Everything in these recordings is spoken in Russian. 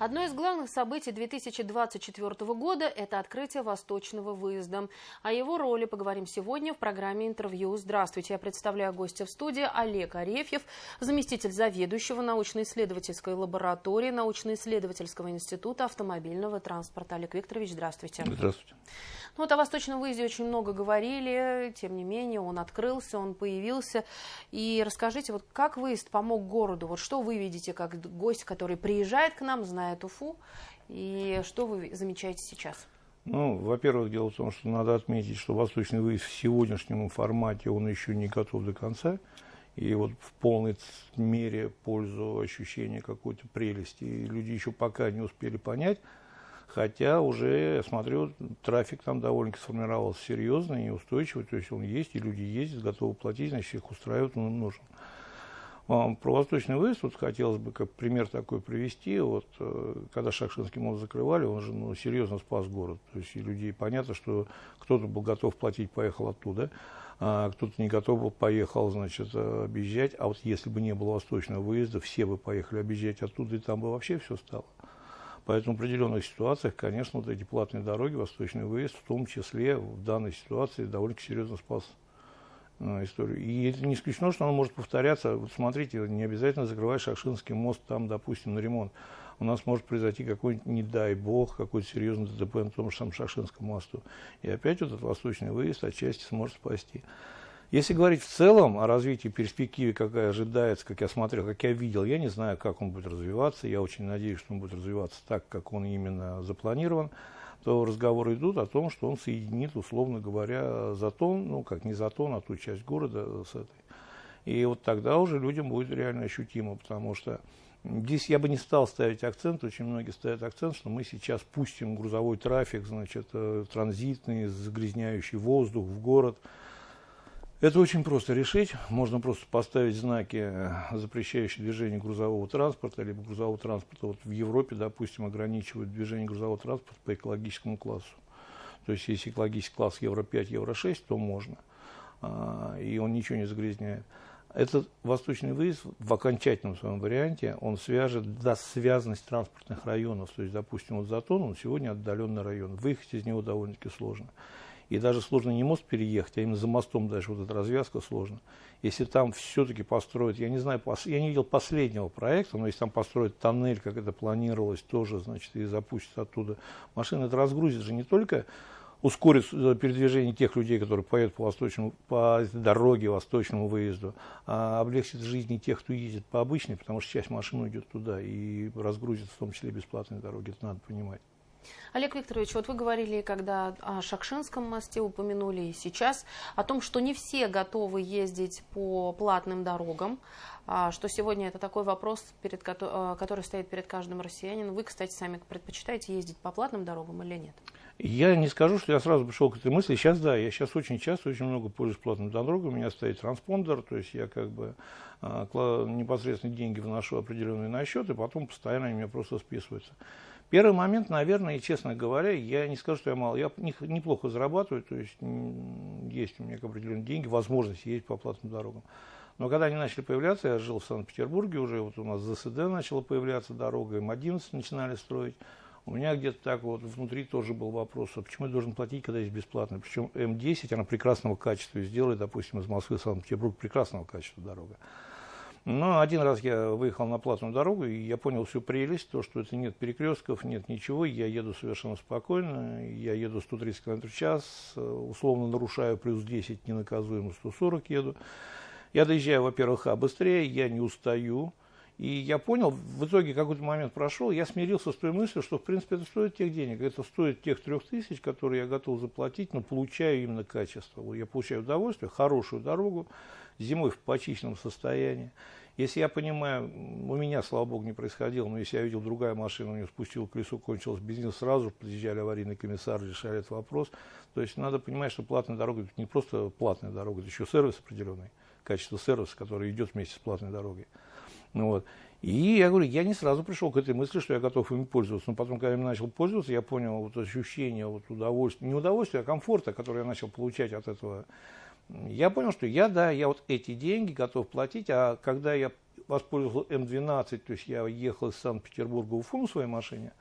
Одно из главных событий 2024 года – это открытие Восточного выезда. О его роли поговорим сегодня в программе «Интервью». Здравствуйте, я представляю гостя в студии Олег Арефьев, заместитель заведующего научно-исследовательской лаборатории научно-исследовательского института автомобильного транспорта. Олег Викторович, здравствуйте. Здравствуйте. Ну вот о Восточном выезде очень много говорили, тем не менее он открылся, он появился. И расскажите, вот как выезд помог городу? Вот что вы видите как гость, который приезжает к нам, знает Уфу, и что вы замечаете сейчас? Ну, во-первых, дело в том, что надо отметить, что Восточный выезд в сегодняшнем формате, он еще не готов до конца. И вот в полной мере пользу ощущения какой-то прелести люди еще пока не успели понять. Хотя уже, я смотрю, трафик там довольно-таки сформировался серьезный и устойчивый. То есть он есть, и люди ездят, готовы платить, значит, их устраивает, он им нужен. Про Восточный выезд вот хотелось бы как пример такой привести. Вот, когда Шахшинский мост закрывали, он же серьезно спас город. То есть и людей понятно, что кто-то был готов платить, поехал оттуда, а кто-то не готов был, поехал, значит, объезжать. А вот если бы не было Восточного выезда, все бы поехали объезжать оттуда, и там бы вообще все стало. Поэтому в определенных ситуациях, конечно, вот эти платные дороги, Восточный выезд, в том числе в данной ситуации довольно-таки серьезно спас историю. И это не исключено, что оно может повторяться. Вот смотрите, не обязательно закрывать Шахшинский мост там, допустим, на ремонт. У нас может произойти какой-нибудь, не дай бог, какой-то серьезный ДТП на том же самом Шахшинском мосту. И опять вот этот Восточный выезд отчасти сможет спасти. Если говорить в целом о развитии, перспективе, какая ожидается, как я смотрел, как я видел, я не знаю, как он будет развиваться. Я очень надеюсь, что он будет развиваться так, как он именно запланирован. То разговоры идут о том, что он соединит, условно говоря, Затон, ну как не Затон, а ту часть города с этой. И вот тогда уже людям будет реально ощутимо, потому что здесь я бы не стал ставить акцент, очень многие ставят акцент, что мы сейчас пустим грузовой трафик, значит, транзитный, загрязняющий воздух в город. Это очень просто решить. Можно просто поставить знаки, запрещающие движение грузового транспорта, либо грузового транспорта. Вот в Европе, допустим, ограничивают движение грузового транспорта по экологическому классу. То есть, если экологический класс Евро-5, Евро-6, то можно. И он ничего не загрязняет. Этот Восточный выезд в окончательном своем варианте, он даст связанность транспортных районов. То есть, допустим, вот Затон, он сегодня отдаленный район. Выехать из него довольно-таки сложно. И даже сложно не мост переехать, а именно за мостом даже вот эта развязка сложно. Если там все-таки построить, я не знаю, я не видел последнего проекта, но если там построить тоннель, как это планировалось, тоже, значит, и запустят оттуда машины, это разгрузит же не только, ускорит передвижение тех людей, которые поедут по дороге Восточному выезду, а облегчит жизни тех, кто ездит по обычной, потому что часть машин уйдет туда и разгрузит в том числе бесплатные дороги, это надо понимать. Олег Викторович, вот вы говорили, когда о Шахшинском мосте упомянули, и сейчас о том, что не все готовы ездить по платным дорогам, что сегодня это такой вопрос, который стоит перед каждым россиянином. Вы, кстати, сами предпочитаете ездить по платным дорогам или нет? Я не скажу, что я сразу пришел к этой мысли. Сейчас да, я сейчас очень часто, очень много пользуюсь платным дорогами. У меня стоит транспондер, то есть я как бы непосредственно деньги вношу определенные на счет, и потом постоянно они у меня просто списываются. Первый момент, наверное, и честно говоря, я не скажу, что я мало, я неплохо зарабатываю, то есть есть у меня определенные деньги, возможность ездить по платным дорогам. Но когда они начали появляться, я жил в Санкт-Петербурге уже, вот у нас ЗСД начала появляться дорога, М11 начинали строить. У меня где-то так вот внутри тоже был вопрос, а почему я должен платить, когда есть бесплатно? Причем М10, она прекрасного качества сделает, допустим, из Москвы в Санкт-Петербург прекрасного качества дорога. Но один раз я выехал на платную дорогу, и я понял всю прелесть, то, что это нет перекрестков, нет ничего, я еду совершенно спокойно, я еду 130 км в час, условно нарушаю плюс 10, ненаказуемо 140 еду. Я доезжаю, во-первых, быстрее, я не устаю, и я понял, в итоге какой-то момент прошел, я смирился с той мыслью, что, в принципе, это стоит тех денег, это стоит тех 3000, которые я готов заплатить, но получаю именно качество. Я получаю удовольствие, хорошую дорогу, зимой в почищенном состоянии. Если я понимаю, у меня, слава богу, не происходило, но если я видел другая машина, у нее спустило колесо, кончилось бензин, сразу подъезжали аварийный комиссар, решали этот вопрос. То есть надо понимать, что платная дорога, это не просто платная дорога, это еще сервис определенный, качество сервиса, который идет вместе с платной дорогой. Ну, вот. И я говорю, я не сразу пришел к этой мысли, что я готов ими пользоваться. Но потом, когда я ими начал пользоваться, я понял вот ощущение вот удовольствия, не удовольствия, а комфорта, который я начал получать от этого. Я понял, что я вот эти деньги готов платить, а когда я воспользовался М12, то есть я ехал из Санкт-Петербурга в Уфу на своей машине.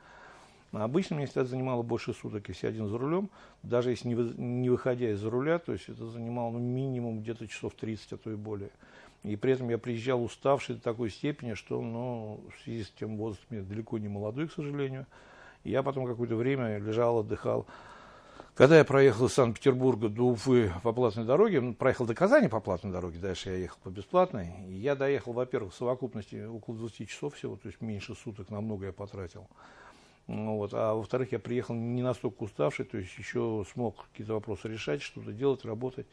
А обычно мне это занимало больше суток, если один за рулем, даже если не выходя из-за руля, то есть это занимало минимум где-то часов 30, а то и более. И при этом я приезжал уставший до такой степени, что в связи с тем возрастом я далеко не молодой, к сожалению. И я потом какое-то время лежал, отдыхал. Когда я проехал из Санкт-Петербурга до Уфы по платной дороге, проехал до Казани по платной дороге, дальше я ехал по бесплатной, и я доехал, во-первых, в совокупности около 20 часов всего, то есть меньше суток, намного я потратил. А во-вторых, я приехал не настолько уставший, то есть еще смог какие-то вопросы решать, что-то делать, работать.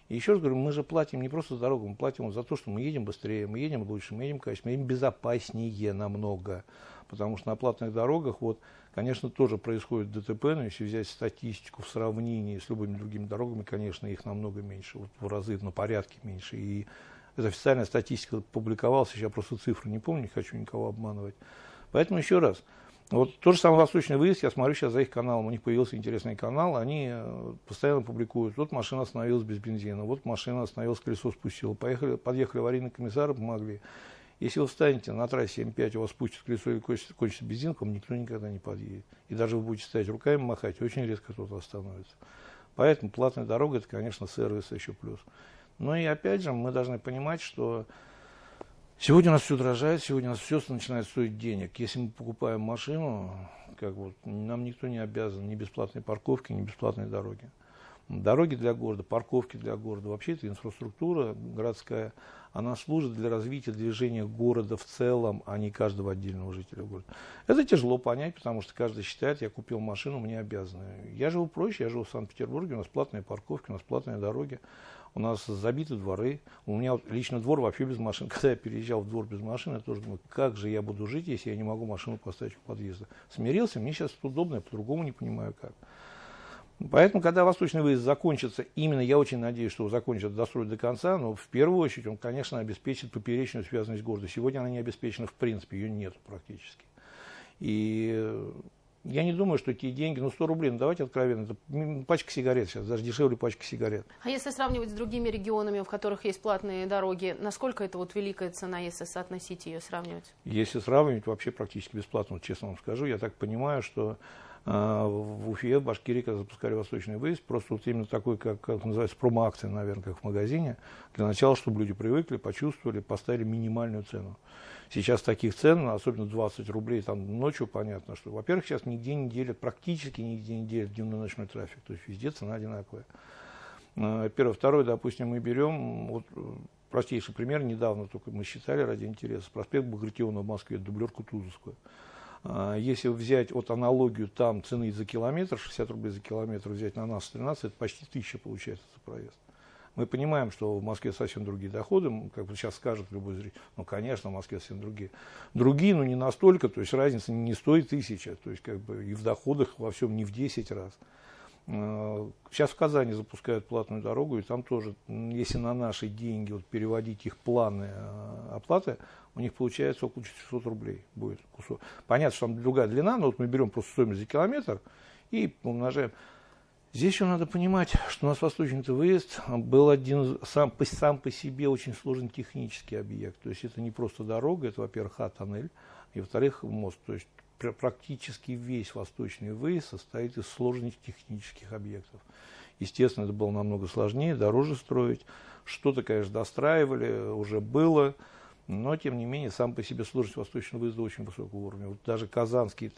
И еще раз говорю, мы же платим не просто за дорогу, мы платим за то, что мы едем быстрее, мы едем лучше, мы едем качественнее, мы едем безопаснее намного. Потому что на платных дорогах, конечно, тоже происходит ДТП, но если взять статистику в сравнении с любыми другими дорогами, конечно, их намного меньше, в разы, на порядке меньше. И эта официальная статистика публиковалась, я просто цифры не помню, не хочу никого обманывать. Поэтому еще раз. То же самое «Восточный выезд», я смотрю сейчас за их каналом, у них появился интересный канал, они постоянно публикуют, машина остановилась без бензина, машина остановилась, колесо спустила, подъехали аварийные комиссары, помогли. Если вы встанете на трассе М5, у вас спустит колесо и кончится бензин, к вам никто никогда не подъедет. И даже вы будете стоять руками махать, очень редко кто-то остановится. Поэтому платная дорога – это, конечно, сервис еще плюс. Но и опять же, мы должны понимать, что сегодня у нас все дорожает, сегодня у нас все начинает стоить денег. Если мы покупаем машину, нам никто не обязан ни бесплатной парковки, ни бесплатной дороги. Дороги для города, парковки для города, вообще это инфраструктура городская, она служит для развития движения города в целом, а не каждого отдельного жителя города. Это тяжело понять, потому что каждый считает, я купил машину, мне обязаны. Я живу проще, я живу в Санкт-Петербурге, у нас платные парковки, у нас платные дороги, у нас забиты дворы. У меня лично двор вообще без машин. Когда я переезжал в двор без машины, я тоже думаю, как же я буду жить, если я не могу машину поставить у подъезда. Смирился, мне сейчас удобно, я по-другому не понимаю как. Поэтому, когда «Восточный выезд» закончится, именно я очень надеюсь, что закончат, достроят до конца, но в первую очередь он, конечно, обеспечит поперечную связанность города. Сегодня она не обеспечена в принципе, ее нет практически. И я не думаю, что эти деньги, 100 рублей, давайте откровенно, это пачка сигарет сейчас, даже дешевле пачка сигарет. А если сравнивать с другими регионами, в которых есть платные дороги, насколько это великая цена, если соотносить ее, сравнивать? Если сравнивать, вообще практически бесплатно, честно вам скажу. Я так понимаю, что в Уфе, в Башкирии, когда запускали «Восточный выезд», просто именно такой, как называется, промо-акция, наверное, как в магазине, для начала, чтобы люди привыкли, почувствовали, поставили минимальную цену. Сейчас таких цен, особенно 20 рублей там ночью, понятно, что, во-первых, сейчас нигде не делят, практически нигде не делят дневной ночной трафик, то есть везде цена одинаковая. Первое. Второе, допустим, мы берем, простейший пример, недавно только мы считали ради интереса, проспект Багратиона в Москве, дублер Кутузовскую. Если взять аналогию там цены за километр, 60 рублей за километр взять на нас 13, это почти 1000 получается за проезд. Мы понимаем, что в Москве совсем другие доходы, как бы сейчас скажет любой зритель, конечно, в Москве совсем другие. Другие, но не настолько, то есть разница не стоит 1000, то есть и в доходах во всем не в 10 раз. Сейчас в Казани запускают платную дорогу, и там тоже, если на наши деньги переводить их планы оплаты, у них получается около 400 рублей будет кусок. Понятно, что там другая длина, но мы берем просто стоимость за километр и умножаем. Здесь еще надо понимать, что у нас «Восточный выезд» был сам по себе очень сложный технический объект. То есть это не просто дорога, это, во-первых, тоннель, и, во-вторых, мост. То есть практически весь «Восточный выезд» состоит из сложных технических объектов. Естественно, это было намного сложнее, дороже строить. Что-то, конечно, достраивали, уже было. Но, тем не менее, сам по себе сложность «Восточного выезда» очень высокого уровня. Даже казанский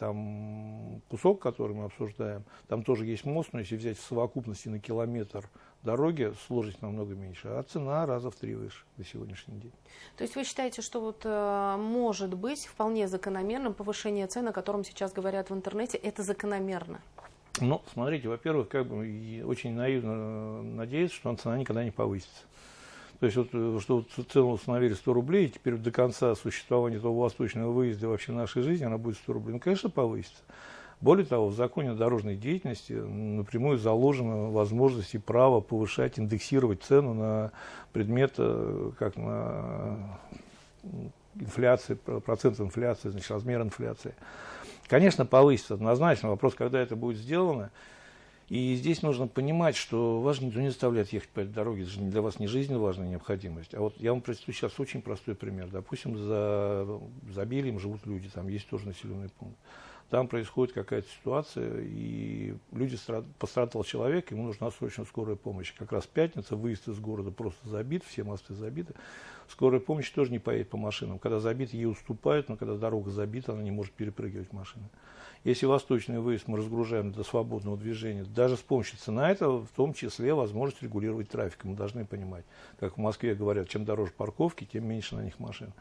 кусок, который мы обсуждаем, там тоже есть мост, но если взять в совокупности на километр дороги, сложность намного меньше, а цена раза в 3 выше на сегодняшний день. То есть вы считаете, что может быть вполне закономерным повышение цен, о котором сейчас говорят в интернете, это закономерно? Смотрите, во-первых, очень наивно надеяться, что цена никогда не повысится. То есть, что цену установили 100 рублей, и теперь до конца существования этого «Восточного выезда» вообще нашей жизни она будет 100 рублей. Конечно, повысится. Более того, в законе о дорожной деятельности напрямую заложена возможность и право повышать, индексировать цену на предмет, как на инфляции, процент инфляции, значит, размер инфляции. Конечно, повысится однозначно. Вопрос, когда это будет сделано. И здесь нужно понимать, что вас никто не заставляет ехать по этой дороге, это же для вас не жизненно важная необходимость. А вот я вам представлю сейчас очень простой пример. Допустим, за Бельем живут люди, там есть тоже населенный пункт. Там происходит какая-то ситуация, и пострадал человек, ему нужна срочно скорая помощь. Как раз пятница, выезд из города просто забит, все мосты забиты. Скорая помощь тоже не поедет по машинам. Когда забит, ей уступают, но когда дорога забита, она не может перепрыгивать машины. Если восточный выезд мы разгружаем до свободного движения, даже с помощью ЦНАЭТа, в том числе возможность регулировать трафик. Мы должны понимать, как в Москве говорят, чем дороже парковки, тем меньше на них машин.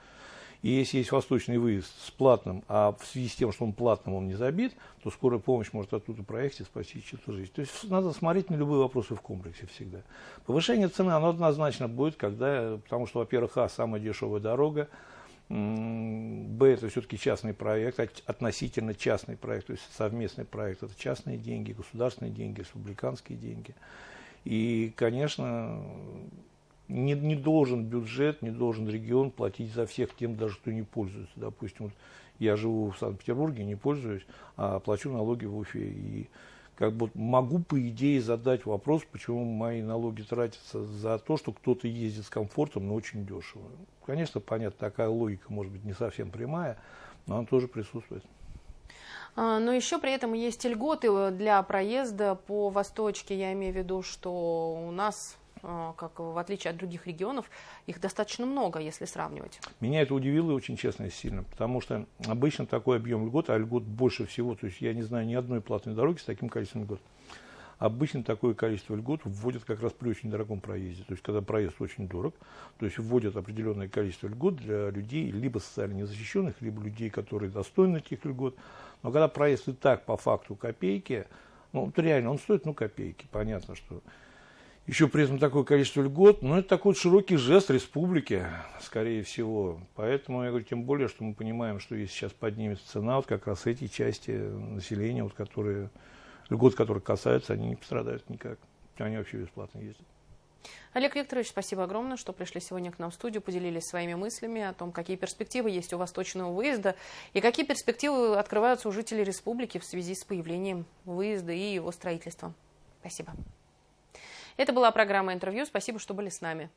И если есть восточный выезд с платным, а в связи с тем, что он платным, он не забит, то скорая помощь может оттуда проехать и спасти чью-то жизнь. То есть надо смотреть на любые вопросы в комплексе всегда. Повышение цены, оно однозначно будет, потому что, во-первых, самая дешевая дорога, Б, это все-таки частный проект, относительно частный проект, то есть совместный проект, это частные деньги, государственные деньги, республиканские деньги. И, конечно, не должен бюджет, не должен регион платить за всех тем, даже кто не пользуется. Допустим, вот я живу в Санкт-Петербурге, не пользуюсь, а плачу налоги в Уфе. И как бы могу, по идее, задать вопрос, почему мои налоги тратятся за то, что кто-то ездит с комфортом, но очень дешево. Конечно, понятно, такая логика может быть не совсем прямая, но она тоже присутствует. Но еще при этом есть льготы для проезда по Восточке. Я имею в виду, что у нас, как в отличие от других регионов, их достаточно много, если сравнивать. Меня это удивило очень честно и сильно, потому что обычно такой объем льгот, а льгот больше всего, то есть я не знаю ни одной платной дороги с таким количеством льгот. Обычно такое количество льгот вводят как раз при очень дорогом проезде. То есть, когда проезд очень дорог, то есть вводят определенное количество льгот для людей, либо социально незащищенных, либо людей, которые достойны этих льгот. Но когда проезд и так по факту копейки, вот реально он стоит копейки, понятно, что еще при этом такое количество льгот, но это такой широкий жест республики, скорее всего. Поэтому я говорю, тем более, что мы понимаем, что если сейчас поднимется цена, вот как раз эти части населения, вот, которые льгот, которых касаются, они не пострадают никак. Они вообще бесплатно ездят. Олег Викторович, спасибо огромное, что пришли сегодня к нам в студию, поделились своими мыслями о том, какие перспективы есть у восточного выезда и какие перспективы открываются у жителей республики в связи с появлением выезда и его строительством. Спасибо. Это была программа «Интервью». Спасибо, что были с нами.